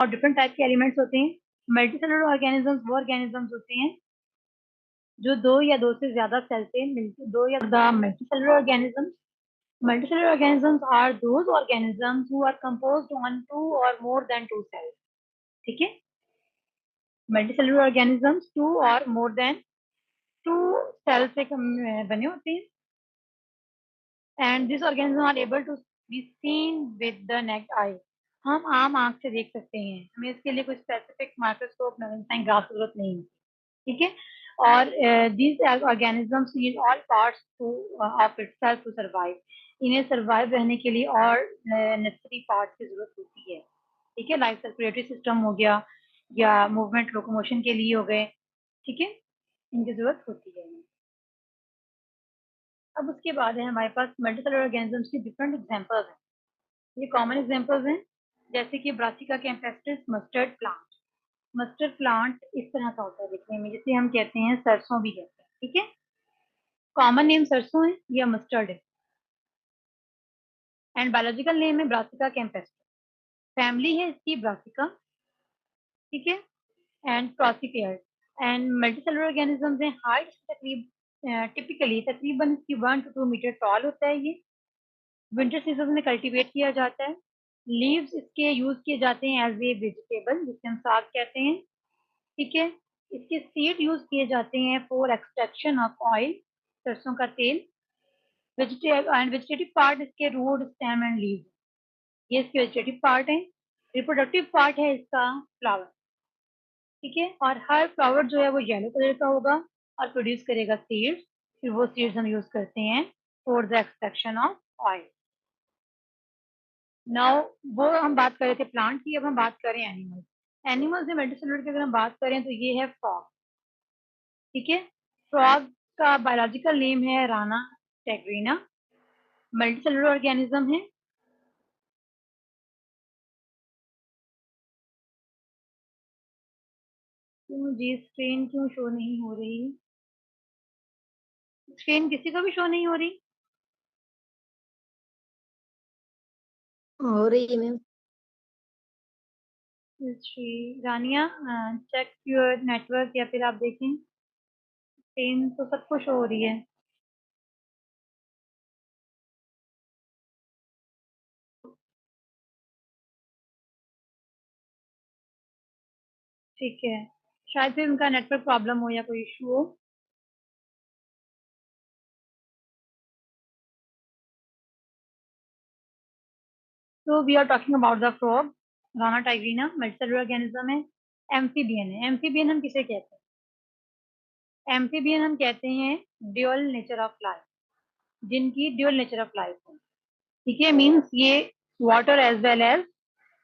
और different type के elements होते हैं। मल्टीसेलुलर ऑर्गेनिजम्स वो ऑर्गेनिजम्स होते हैं जो दो या दो से ज्यादा सेल से मिलकर दो या the multicellular organisms. Multicellular organisms are those organisms who are composed on two or more than two cells. ठीक है, मल्टीसेलुलर ऑर्गेनिजम्स टू और मोर देन टू सेल से बने होते हैं। And this organism are able to be seen with the naked eye. हम आम आंख से देख सकते हैं, हमें इसके लिए कोई स्पेसिफिक माइक्रोस्कोप मैग्नीफाइंग ग्लास की जरूरत नहीं है। ठीक है, और these organisms need all parts to of itself to survive. इन्हें सर्वाइव रहने के लिए और नेसेसरी पार्ट्स की जरूरत होती है। ठीक है, लाइक सर्कुलेटरी सिस्टम हो गया या मूवमेंट लोकोमोशन के लिए हो गए। ठीक है, इनकी जरूरत होती है। अब उसके बाद है हमारे पास मल्टीसेलुलर ऑर्गेनिजम्स की डिफरेंट एग्जांपल्स हैं। ये कॉमन एग्जांपल्स हैं, जैसे कि brassica campestris mustard plant. Mustard plant इस तरह का होता है दिखने में, जिसे हम कहते हैं सरसों भी कहते हैं। ठीक है, कॉमन नेम सरसों है या मस्टर्ड है, एंड बायोलॉजिकल नेम है ब्रासिका कैम्पेस्ट्रिस। फैमिली है इसकी ब्रासिका। ठीक है, एंड प्रोसिकेयर। एंड मल्टीसेलुलर ऑर्गेनिजम्स हैं, हाइट टिपिकली तकरीबन 1 to 2 मीटर टॉल होता है ये। विंटर सीजन में कल्टीवेट किया जाता है। लीव्स इसके यूज किए जाते हैं एज ए वेजिटेबल, जिसे हम साग कहते हैं। ठीक है, इसके सीड यूज किए जाते हैं फॉर एक्सट्रैक्शन ऑफ ऑयल, सरसों का तेल। वेजिटेटिव पार्ट इसके रूट स्टेम एंड लीव, ये इसके वेजिटेटिव पार्ट है। रिप्रोडक्टिव पार्ट है इसका फ्लावर। ठीक है, और हर फ्लावर जो है वो येलो कलर का होगा और प्रोड्यूस करेगा सीड्स। फिर वो सीड्स हम यूज करते हैं for the extraction of oil. Now वो हम बात कर रहे थे प्लांट की, अब हम बात करें एनिमल्स। एनिमल्स में मल्टीसेलुलर की अगर हम बात करें तो ये है फ्रॉग। ठीक है, फ्रॉग का बायोलॉजिकल नेम है राना टेग्रीना। मल्टीसेलुलर ऑर्गेनिज्म है। क्यों जी, स्क्रीन क्यों शो नहीं हो रही? स्क्रीन किसी को भी शो नहीं हो रही? हो रही है ma'am. Shri Rania, check your network या फिर आप देखें, स्क्रीन तो सबको शो हो रही है। ठीक है, शायद फिर उनका नेटवर्क प्रॉब्लम हो या कोई इशू हो। तो we are talking about the frog Rana tigrina, multicellular organism है। एम्फीबियन है। एम्फीबियन हम किसे कहते हैं? एम्फीबियन हम कहते हैं ड्यूअल नेचर ऑफ लाइफ, जिनकी ड्यूअल नेचर ऑफ लाइफ है। ठीक है, मीन्स ये water as well as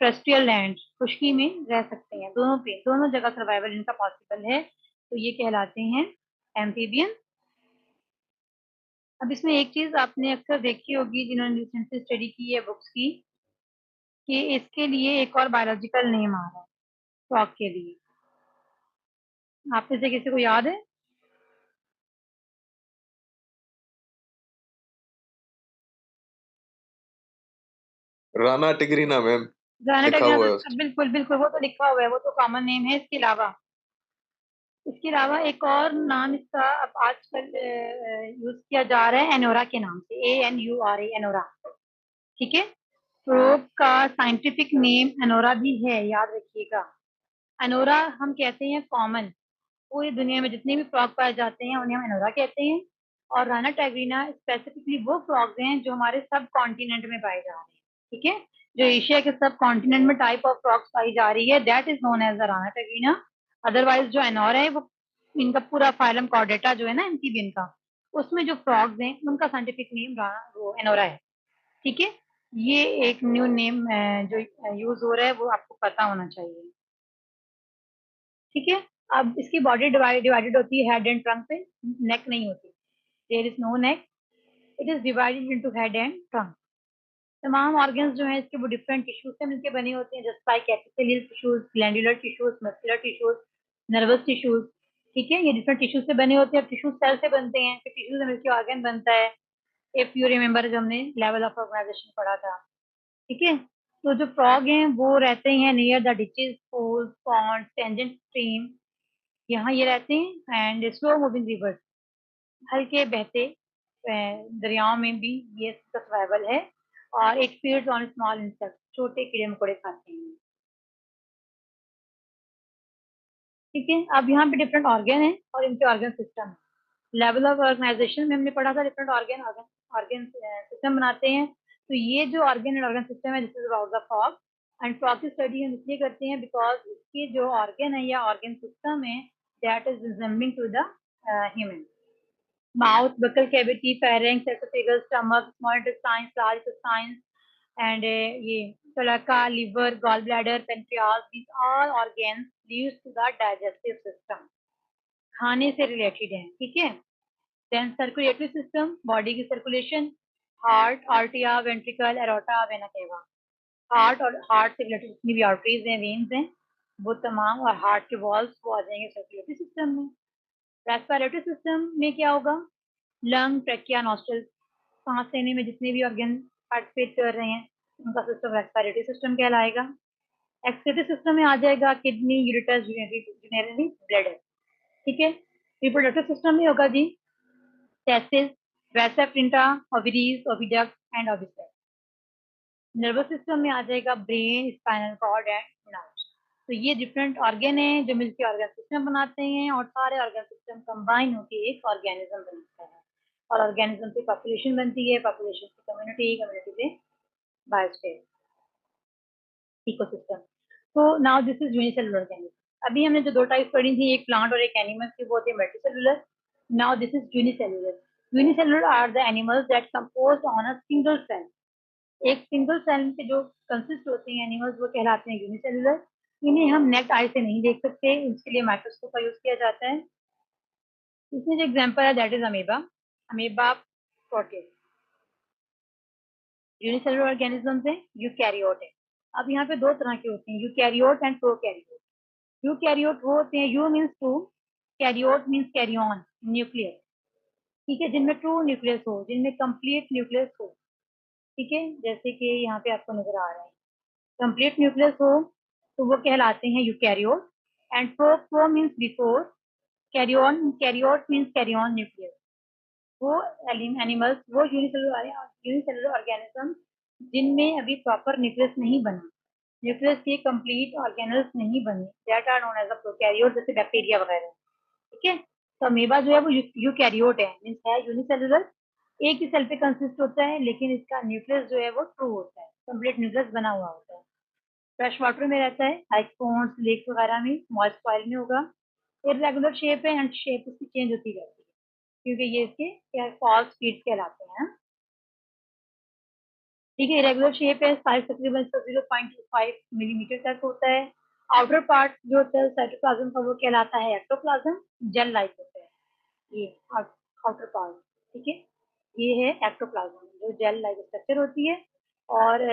terrestrial land, खुशकी में रह सकते हैं, दोनों पे, दोनों जगह सर्वाइवल इनका पॉसिबल है, तो ये कहलाते हैं एम्फीबियन। अब इसमें एक चीज आपने अक्सर देखी होगी जिन्होंने रिसेंटली स्टडी की है बुक्स की, कि इसके लिए एक और बायोलॉजिकल नेम आ रहा है फ्रॉग के लिए। आप में से किसी को याद है? राना टिगरीना मैम, जाना लिखा टेक्निक, हुआ है तो उसमें। बिल्कुल बिल्कुल वो तो लिखा हुआ है, वो तो कॉमन नेम है। इसके अलावा एक और नाम इसका अब आजकल यूज किया जा रहा है एनोरा के नाम से, ANURA, एनोरा। ठीक है, फ्रॉग का साइंटिफिक नेम एनोरा भी है, याद रखिएगा। एनोरा हम कहते हैं कॉमन, पूरी दुनिया में जितने भी फ्रॉग पाए जाते हैं उन्हें हम एनोरा कहते हैं। और राना टाइग्रीना स्पेसिफिकली वो फ्रॉग्स हैं जो हमारे सब कॉन्टिनेंट में पाए जा रहे हैं। ठीक है, जो एशिया के सब कॉन्टिनेंट में टाइप ऑफ फ्रॉग्स पाई जा रही है, that is known as the Rana tigrina. Otherwise जो एनोरा है वो, इनका पूरा फाइलम कॉर्डेटा जो है ना एम्फीबियन का, उसमें जो फ्रॉग्स हैं उनका साइंटिफिक नेम वो एनोरा है। ठीक है, ये एक न्यू नेम जो यूज हो रहा है वो आपको पता होना चाहिए। ठीक है, अब इसकी बॉडी डिवाइडेड होती है हेड एंड ट्रंक पे, नेक नहीं होती। There is no neck, it is divided into head and trunk. तमाम ऑर्गन्स जो हैं इसके वो डिफरेंट टिश्यूज से मिलकर बने होते हैं, just like epithelial tissues, glandular tissues, muscular tissues, nervous tissues. ठीक है, ये डिफरेंट टिश्यूज से बने होते हैं। टिश्यूज सेल से बनते हैं, फिर टिश्यूज से मिलकर ऑर्गन बनता है। इफ यू रिमेम्बर, जो हमने लेवल ऑफ ऑर्गेनाइजेशन पढ़ा था। ठीक है, तो जो फ्रॉग हैं वो रहते हैं near the ditches, pools, ponds, tangent stream, यहाँ ये रहते हैं। एंड स्लो मूविंग रिवर्स, हल्के बहते दरियाओं में भी ये सर्वाइवल है। और it feeds on small insect, छोटे कीड़े मकोड़े खाते हैं। ठीक है, अब यहाँ पे डिफरेंट ऑर्गन है और इनके ऑर्गन सिस्टम है। लेवल ऑफ ऑर्गेनाइजेशन में हमने पढ़ा था डिफरेंट ऑर्गन ऑर्गन सिस्टम बनाते हैं। तो ये जो ऑर्गन एंड ऑर्गन सिस्टम है, this is about the frog. And frog की स्टडी हम इसलिए करते हैं बिकॉज इसके जो ऑर्गन है या ऑर्गन सिस्टम है that is resembling to the human. Mouth, buccal cavity, pharynx, oesophagus, stomach, small intestine, large intestine, and ये तलका, liver, gall bladder, pancreas, these all organs leads to the digestive system, खाने से related है। ठीक है, then circulatory system, body की circulation, heart, आर्टिया, ventricle, aorta, vena cava. Heart और हार्ट से रिलेटेड जितनी भी आर्टरीज हैं, वेन्स हैं, वो तमाम, और हार्ट के वॉल्स वो आ जाएंगे सर्कुलेटरी सिस्टम में। रेस्पिरेटरी सिस्टम में क्या होगा? लंग, ट्रेकिया, नॉस्ट्रल, सांस लेने में जितने भी ऑर्गन पार्टिसिपेट कर रहे हैं उनका सिस्टम रेस्पिरेटरी सिस्टम कहलाएगा। एक्सक्रीटरी सिस्टम में आ जाएगा किडनी, यूरेटस, यूरिनरी ब्लैडर। ठीक है, रिप्रोडक्टिव सिस्टम में होगा जी testis, vasa efferentia, ovaries, oviduct and ovisac. Nervous system में आ जाएगा brain, spinal cord and nerves. तो ये डिफरेंट ऑर्गन है जो मिलकर ऑर्गन सिस्टम बनाते हैं, और सारे ऑर्गन सिस्टम कंबाइन होकर एक ऑर्गेनिज्म बनता है। और ऑर्गेनिज्म से पॉपुलेशन बनती है, पॉपुलेशन से कम्युनिटी, कम्युनिटी से बायोस्फीयर, इकोसिस्टम। तो now this is unicellular organism. अभी हमने जो दो टाइप पढ़ी थी, एक प्लांट और एक एनिमल की, वो थे multicellular. Now this is unicellular. Unicellular are the animals that compose on a single cell. एक सिंगल सेल पे जो कंसिस्ट होते हैं एनिमल्स वो कहलाते हैं यूनिसेलुलर। इन्हें हम नेक्ड आई से नहीं देख सकते, इसके लिए माइक्रोस्कोप का यूज किया जाता है। इसमें जो एग्जांपल है that is amoeba, amoeba protist. Unicellular organism है, यूकैरियोट है। अब यहाँ पे दो तरह के होते हैं, यूकैरियोट एंड प्रोकैरियोट। यूकैरियोट वो होते हैं, eu means true, karyote means karyon, nucleus. ठीक है, जिनमें ट्रू न्यूक्लियस हो, जिनमें कंप्लीट न्यूक्लियस हो। ठीक है, जैसे कि यहाँ पे आपको नजर आ रहा है, कंप्लीट न्यूक्लियस हो तो वो कहलाते हैं eukaryote. And pro means before, karyon, karyote means karyon nucleus. वो एनिमल्स, वो यूनिसेलुलर ऑर्गेनिज्म जिनमें अभी प्रॉपर न्यूक्लियस नहीं बना, न्यूक्लियस के कंप्लीट ऑर्गेनल्स नहीं बने, that are known as a prokaryote, जैसे बैक्टीरिया वगैरह। ठीक है, तो अमीबा जो है वो यूकैरियोट है, मीन्स है यूनिसेलुलर, एक ही सेल पे कंसिस्ट होता है, लेकिन इसका न्यूक्लियस जो है वो ट्रू होता है, कंप्लीट न्यूक्लियस बना हुआ होता है। फ्रेश वाटर में रहता है, लाइक पॉन्ड्स, लेक्स वगैरह में, मॉइस्ट सॉइल में होगा। इरेगुलर शेप है एंड शेप इसकी चेंज होती रहती है, क्योंकि ये इसके क्या फॉल्स फीड्स कहलाते हैं। ठीक है, इरेगुलर शेप है, साइज तकरीबन 0.25 मिलीमीटर तक होता है। आउटर पार्ट जो होता है साइटोप्लाज्म का वो कहलाता है एक्टोप्लाज्म, जेल लाइक होता है ये आउटर पार्ट। ठीक है, ये है एक्टोप्लाज्म जो जेल लाइक स्ट्रक्चर होती है। और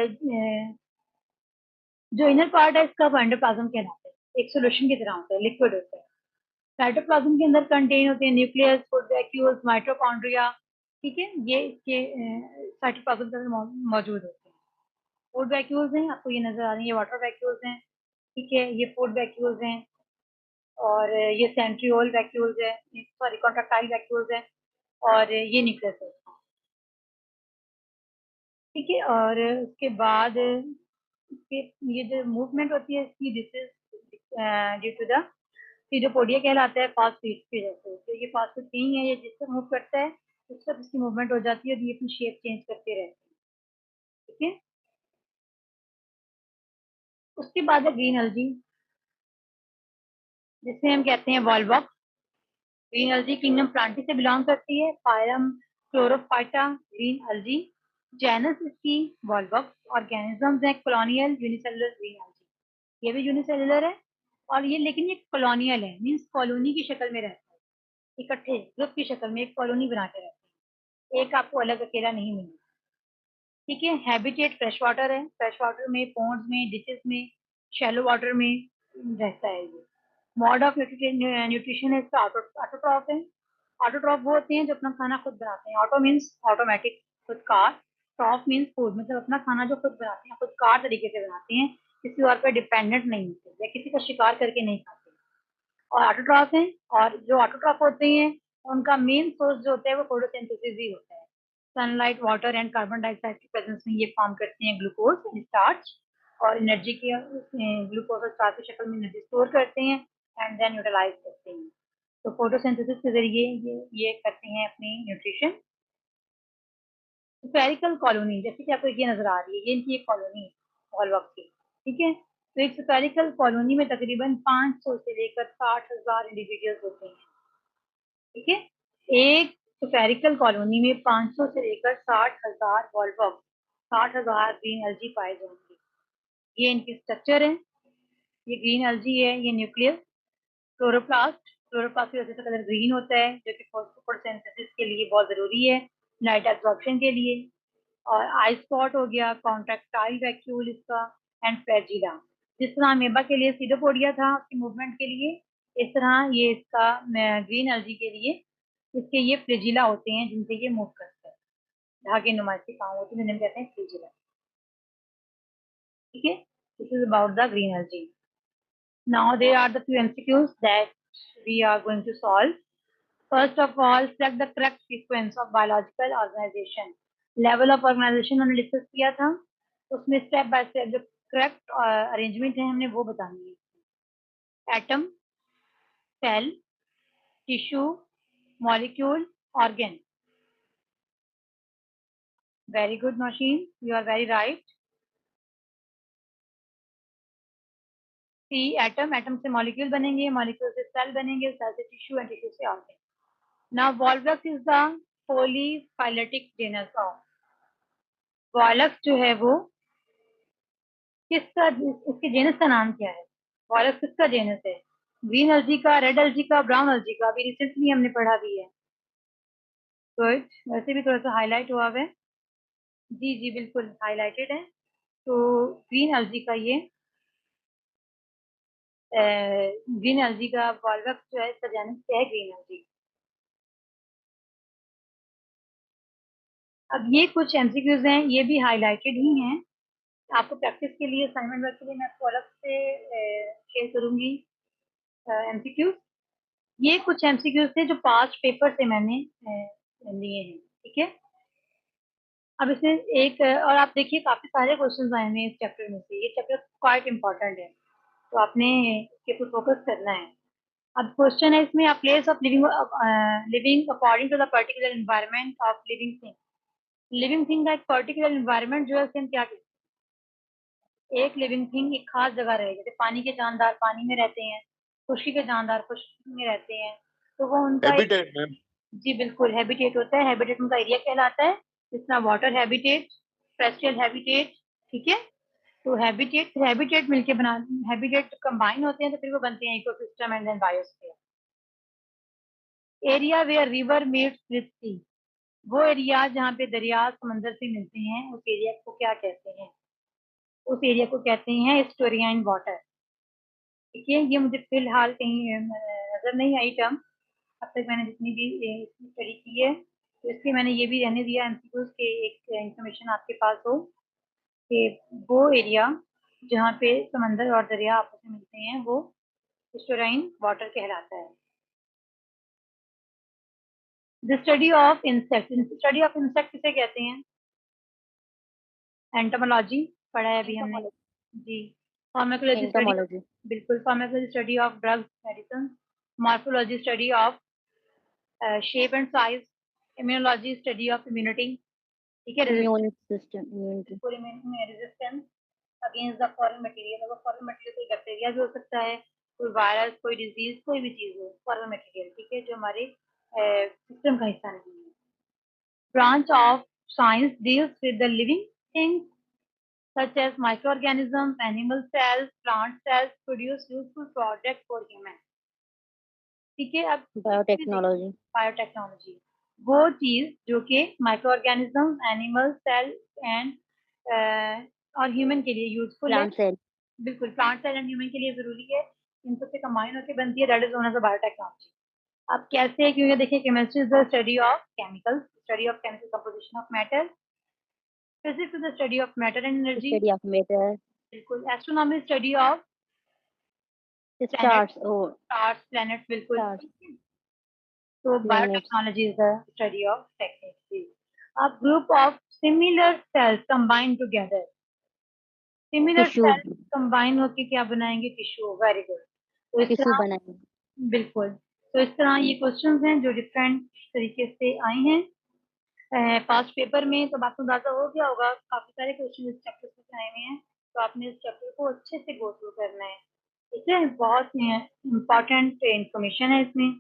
जो इनर पार्ट है इसका एंडोप्लाज्म कहलाता है, एक सोल्यूशन की तरह होता है, लिक्विड होता है। साइटोप्लाज्म के अंदर कंटेन होते हैं न्यूक्लियस, फूड वैक्यूल्स, माइटोकॉन्ड्रिया। ठीक है, ये इसके साइटोप्लाज्म के अंदर मौजूद होते हैं। फूड वैक्यूल्स हैं, आपको ये नजर आ रही है, वाटर वैक्यूल्स हैं। ठीक है, ये फूड वैक्यूल्स हैं। और ये सेंट्रियोल वैक्यूल्स है, सॉरी कॉन्ट्रैक्टाइल वैक्यूल्स है। और ये न्यूक्लियस है। ठीक है, और उसके बाद ये जो मूवमेंट होती है इसकी, this is due to the pseudopodia कहलाता है, फास्ट फीड की वजह से। तो ये फास्ट फीड नहीं है, ये जिससे मूव करता है उस पर इसकी मूवमेंट हो जाती है और ये अपनी शेप चेंज करते रहते हैं। ठीक है, उसके बाद है ग्रीन एल्गी, जिसे हम कहते हैं volvox. Green algae kingdom plantae से बिलोंग करती है, phylum chlorophyta green algae, genus इसकी वॉलवॉक्स। ऑर्गेनिजम्स है कॉलोनियल यूनिसेलुलर ग्रीन एल्गी, ये भी यूनिसेलुलर है। और ये, लेकिन ये कॉलोनियल है, मीन्स कॉलोनी की शक्ल में रहता है, इकट्ठे ग्रुप की शक्ल में एक कॉलोनी बना के रहते हैं, एक आपको अलग अकेला नहीं मिलेगा। ठीक है, हैबिटेट फ्रेश वाटर है, फ्रेश वाटर में, पॉन्ड्स में, डिशेस में, शैलो वाटर में रहता है ये। मोड ऑफ न्यूट्रिशन है इसका ऑटोट्रॉफ है। ऑटोट्रॉफ वो होते हैं जो अपना खाना खुद बनाते हैं, ऑटो मीन्स ऑटोमेटिक, खुद कार। सॉफ्ट मीन्स फूड, मतलब अपना खाना जो खुद बनाते हैं, खुदकार तरीके से बनाते हैं, किसी और पर डिपेंडेंट नहीं होते या किसी का शिकार करके नहीं खाते। और ऑटोट्रॉफ हैं, और जो ऑटोट्रॉफ होते हैं उनका मेन सोर्स जो होता है वो फोटोसिंथेसिस ही होता है। Sunlight, water and carbon dioxide की प्रेजेंस में ये फॉर्म करते हैं ग्लूकोज एंड स्टार्च, और एनर्जी की ग्लूकोज और स्टार्च की शक्ल में एनर्जी स्टोर करते हैं एंड देन यूटिलाइज करते हैं। तो फोटोसिंथेसिस के जरिए ये करते हैं अपनी न्यूट्रिशन। स्फेरिकल कॉलोनी, जैसे कि आपको ये नजर आ रही है, ये इनकी एक कॉलोनी है वॉल्वॉक्स की, ठीक है। तो एक स्फेरिकल कॉलोनी में तकरीबन 500 से लेकर 60,000 इंडिविजुअल्स होते हैं, ठीक है। एक स्फेरिकल कॉलोनी में 500 से लेकर 60,000 वॉल्वॉक्स, 60,000 ग्रीन एल्गी पाए जाएंगे। ये इनकी स्ट्रक्चर है। ये ग्रीन एल्गी है, ये न्यूक्लियस, क्लोरोप्लास्ट, क्लोरोप्लास्ट की वजह से कलर ग्रीन होता है, जो कि फोटोसिंथेसिस के लिए बहुत जरूरी है, लाइट एब्जॉर्प्शन के लिए। और आई स्पॉट हो गया, कॉन्ट्रैक्टाइल वैक्यूल इसका, एंड फ्लैजिला। जिस तरह अमेबा के लिए सीडोपोडिया था उसकी मूवमेंट के लिए, इस तरह ये इसका ग्रीन एल्गी के लिए इसके ये फ्लैजिला होते हैं जिनसे ये मूव करते हैं, धागे नुमाइशी काम होती है जिन्हें हम कहते हैं फ्लैजिला, ठीक है। This is about the green algae. Now there are the few MCQs that we are going to solve. First of all, select the correct sequence of biological organization. Level of organization हमने discuss किया था, उसमें step by step जो correct arrangement है हमने वो बतानी है। Atom, cell, tissue, molecule, organ. Very good machine, you are very right. See atom, atom से मॉलिक्यूल बनेंगे, मॉलिक्यूल से सेल बनेंगे, सेल से टिश्यू एंड टिश्यू से organ. Now volvox is the polyphyletic genus of, volvox जो है वो किसका, इसके जेनस का नाम क्या है? वॉल्वक्स किसका जेनस है? ग्रीन एल्गी का, रेड एल्गी का, ब्राउन एल्गी का? अभी रिसेंटली हमने पढ़ा भी है। गुड, वैसे भी थोड़ा सा हाईलाइट हुआ है। जी जी बिल्कुल हाईलाइटेड है। तो ग्रीन एल्गी का ये ग्रीन एल्गी का वॉल्वक्स जो है इसका जेनस क्या है? Green algae. अब ये कुछ एमसीक्यूज हैं, ये भी हाईलाइटेड ही हैं। आपको प्रैक्टिस के लिए, असाइनमेंट वर्क के लिए मैं आपको अलग से शेयर करूंगी एमसीक्यूज। ये कुछ एमसीक्यूज थे जो पास्ट पेपर से मैंने लिए हैं, ठीक है। अब इसमें एक और आप देखिए काफी सारे क्वेश्चंस आए हैं इस चैप्टर में से, ये चैप्टर क्वाइट इंपॉर्टेंट है, तो आपने इसके ऊपर फोकस करना है। अब क्वेश्चन है इसमें, place of living living according to the particular environment of living thing. Living thing का एक पर्टिकुलर एनवायरनमेंट जो है उसे हम क्या कहते हैं? एक लिविंग थिंग एक खास जगह रहे, जैसे पानी के जानदार पानी में रहते हैं, खुश्की के जानदार खुश्की में रहते हैं, तो वो उनका एक, हैबिटेट मैम। जी बिल्कुल हैबिटेट होता है, हैबिटेट उनका एरिया कहलाता है, जिसमें वाटर हैबिटेट, टेरेस्ट्रियल हैबिटेट, ठीक है। तो हैबिटेट हैबिटेट मिलके बना, हैबिटेट कंबाइन होते हैं तो फिर वो बनते हैं ecosystem and then biosphere. Area where river meets with sea, वो एरिया जहाँ पे दरिया समंदर से मिलते हैं उस एरिया को क्या कहते हैं? उस एरिया को कहते हैं एस्टुरियन वाटर, ठीक है। ये मुझे फिलहाल कहीं नजर नहीं आई टर्म, अब तक मैंने जितनी भी स्टडी की है, तो इसलिए मैंने ये भी रहने दिया एमसीक्यूज के, एक इंफॉर्मेशन आपके पास हो कि वो एरिया जहाँ पे समंदर और दरिया आपस में मिलते हैं वो एस्टुराइन वाटर कहलाता है। The study of insect, study of insect किसे कहते हैं? एंटोमोलॉजी पढ़ा है अभी हमने, Entomology. जी। Pharmacology study, Entomology. बिल्कुल pharmacology study of drugs medicine. Morphology study of shape and size. Immunology study of immunity, ठीक है। Immune system. Immunity. पूरे में resistance against the foreign material, अगर फॉरेन मटेरियल कोई बैक्टीरिया भी हो सकता है, कोई वायरस, कोई डिजीज, कोई भी चीज हो, फॉरेन मटेरियल, ठीक है, जो हमारे सिस्टम का हिस्सा नहीं है। Branch of science deals with the living things such as microorganisms, animal cells, plant cells produce useful products for human, ठीक है। अब Biotechnology. बायोटेक्नोलॉजी, वो चीज जो कि microorganism, animal cell and और ह्यूमन के लिए यूजफुल है, Plant cell. बिल्कुल प्लांट सेल एंड ह्यूमन के लिए जरूरी है, इन सबसे कंबाइन होकर बनती है, that is known as biotechnology. अब कैसे है, क्योंकि देखिए chemistry is the study of chemicals, study of chemical composition of matter, Physics is the study of matter and energy. Study of matter, बिल्कुल. Astronomy is study of stars, oh, stars, planets. बिल्कुल. stars, So planets, biotechnology is the study of technology. A group of similar cells combined together. Similar tissue, cells combine होके क्या बनाएंगे? Tissue. Very good. तो इस tissue तरह बनाएंगे. बिल्कुल. तो इस तरह ये क्वेश्चंस हैं जो डिफरेंट तरीके से आए हैं पास्ट पेपर में. तो आपको अंदाजा हो गया होगा काफी सारे क्वेश्चन इस चैप्टर से आए हुए हैं. तो आपने इस चैप्टर को अच्छे से गो थ्रू करना है. ठीक है. बहुत इम्पोर्टेंट इंफॉर्मेशन है इसमें.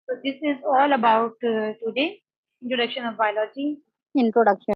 So this is all about today introduction of biology. Introduction.